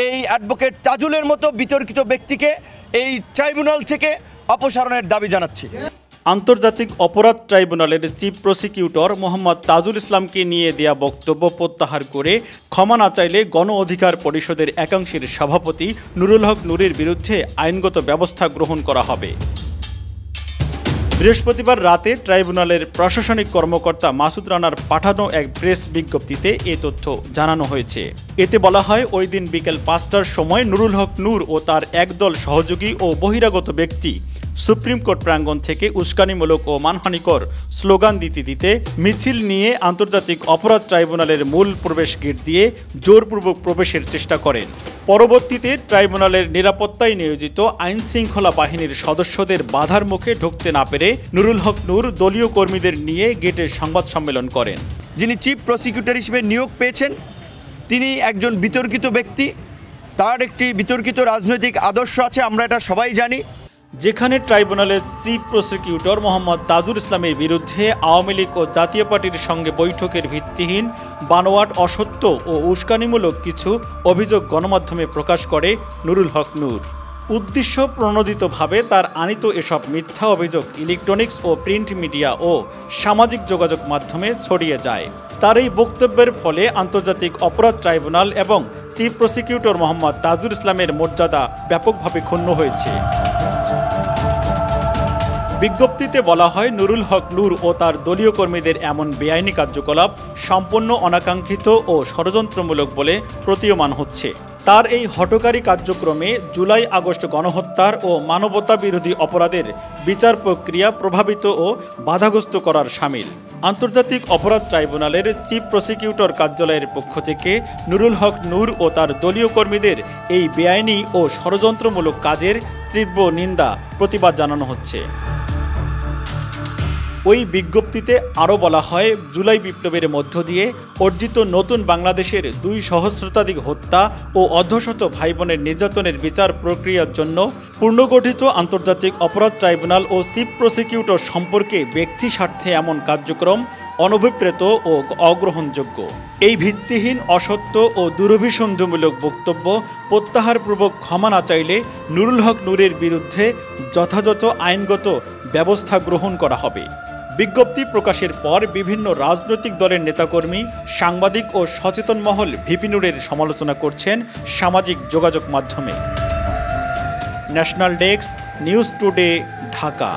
এই অ্যাডভোকেট তাজুলের মতো বিতর্কিত ব্যক্তিকে এই ট্রাইব্যুনাল থেকে অপসারণের দাবি জানাচ্ছি। আন্তর্জাতিক অপরাধ ট্রাইব্যুনালের চিফ প্রসিকিউটর মোহাম্মদ তাজুল ইসলামকে নিয়ে দেয়া বক্তব্য প্রত্যাহার করে ক্ষমা না চাইলে গণ অধিকার পরিষদের একাংশের সভাপতি নুরুল হক নূরের বিরুদ্ধে আইনগত ব্যবস্থা গ্রহণ করা হবে। বৃহস্পতিবার রাতে ট্রাইব্যুনালের প্রশাসনিক কর্মকর্তা মাসুদ রানার পাঠানো এক প্রেস বিজ্ঞপ্তিতে এ তথ্য জানানো হয়েছে। এতে বলা হয়, ওই দিন বিকেল ৫টার সময় নুরুল হক নূর ও তার একদল সহযোগী ও বহিরাগত ব্যক্তি সুপ্রিম কোর্ট প্রাঙ্গণ থেকে উস্কানিমূলক ও মানহানিকর স্লোগান দিতে দিতে মিছিল নিয়ে আন্তর্জাতিক অপরাধ ট্রাইব্যুনালের মূল প্রবেশ গেট দিয়ে জোরপূর্বক প্রবেশের চেষ্টা করেন। পরবর্তীতে ট্রাইব্যুনালের নিরাপত্তায় নিয়োজিত আইনশৃঙ্খলা বাহিনীর সদস্যদের বাধার মুখে ঢুকতে না পেরে নুরুল হক নূর দলীয় কর্মীদের নিয়ে গেটের সংবাদ সম্মেলন করেন। যিনি চিফ প্রসিকিউটর হিসেবে নিয়োগ পেয়েছেন তিনি একজন বিতর্কিত ব্যক্তি, তার একটি বিতর্কিত রাজনৈতিক আদর্শ আছে, আমরা এটা সবাই জানি। যেখানে ট্রাইব্যুনালের চিফ প্রসিকিউটর মোহাম্মদ তাজুল ইসলামের বিরুদ্ধে আওয়ামী লীগ ও জাতীয় পার্টির সঙ্গে বৈঠকের ভিত্তিহীন, বানোয়াট, অসত্য ও উস্কানিমূলক কিছু অভিযোগ গণমাধ্যমে প্রকাশ করে নুরুল হক নূর। উদ্দেশ্য প্রণোদিতভাবে তার আনিত এসব মিথ্যা অভিযোগ ইলেকট্রনিক্স ও প্রিন্ট মিডিয়া ও সামাজিক যোগাযোগ মাধ্যমে ছড়িয়ে যায়। তার এই বক্তব্যের ফলে আন্তর্জাতিক অপরাধ ট্রাইব্যুনাল এবং চিফ প্রসিকিউটর মোহাম্মদ তাজুল ইসলামের মর্যাদা ব্যাপকভাবে ক্ষুণ্ণ হয়েছে। বিজ্ঞপ্তিতে বলা হয়, নুরুল হক নূর ও তার দলীয় কর্মীদের এমন বেআইনি কার্যকলাপ সম্পূর্ণ অনাকাঙ্ক্ষিত ও ষড়যন্ত্রমূলক বলে প্রতীয়মান হচ্ছে। তার এই হঠকারী কার্যক্রমে জুলাই আগস্ট গণহত্যার ও মানবতা বিরোধী অপরাধের বিচার প্রক্রিয়া প্রভাবিত ও বাধাগ্রস্ত করার শামিল। আন্তর্জাতিক অপরাধ ট্রাইব্যুনালের চিফ প্রসিকিউটর কার্যালয়ের পক্ষ থেকে নুরুল হক নূর ও তার দলীয় কর্মীদের এই বেআইনি ও ষড়যন্ত্রমূলক কাজের তীব্র নিন্দা প্রতিবাদ জানানো হচ্ছে। ওই বিজ্ঞপ্তিতে আরও বলা হয়, জুলাই বিপ্লবের মধ্য দিয়ে অর্জিত নতুন বাংলাদেশের ২ সহস্রাধিক হত্যা ও অর্ধশত ভাই বোনের নির্যাতনের বিচার প্রক্রিয়ার জন্য পুনর্গঠিত আন্তর্জাতিক অপরাধ ট্রাইব্যুনাল ও চিফ প্রসিকিউটর সম্পর্কে ব্যক্তি স্বার্থে এমন কার্যক্রম অনভিপ্রেত ও অগ্রহণযোগ্য। এই ভিত্তিহীন, অসত্য ও দুরভিসন্ধিমূলক বক্তব্য প্রত্যাহারপূর্বক ক্ষমা না চাইলে নুরুল হক নূরের বিরুদ্ধে যথাযথ আইনগত ব্যবস্থা গ্রহণ করা হবে। বিজ্ঞপ্তি প্রকাশের পর বিভিন্ন রাজনৈতিক দলের নেতাকর্মী, সাংবাদিক ও সচেতন মহল ভিপি নূরের সমালোচনা করছেন সামাজিক যোগাযোগ মাধ্যমে। National desk, news today, Dhaka.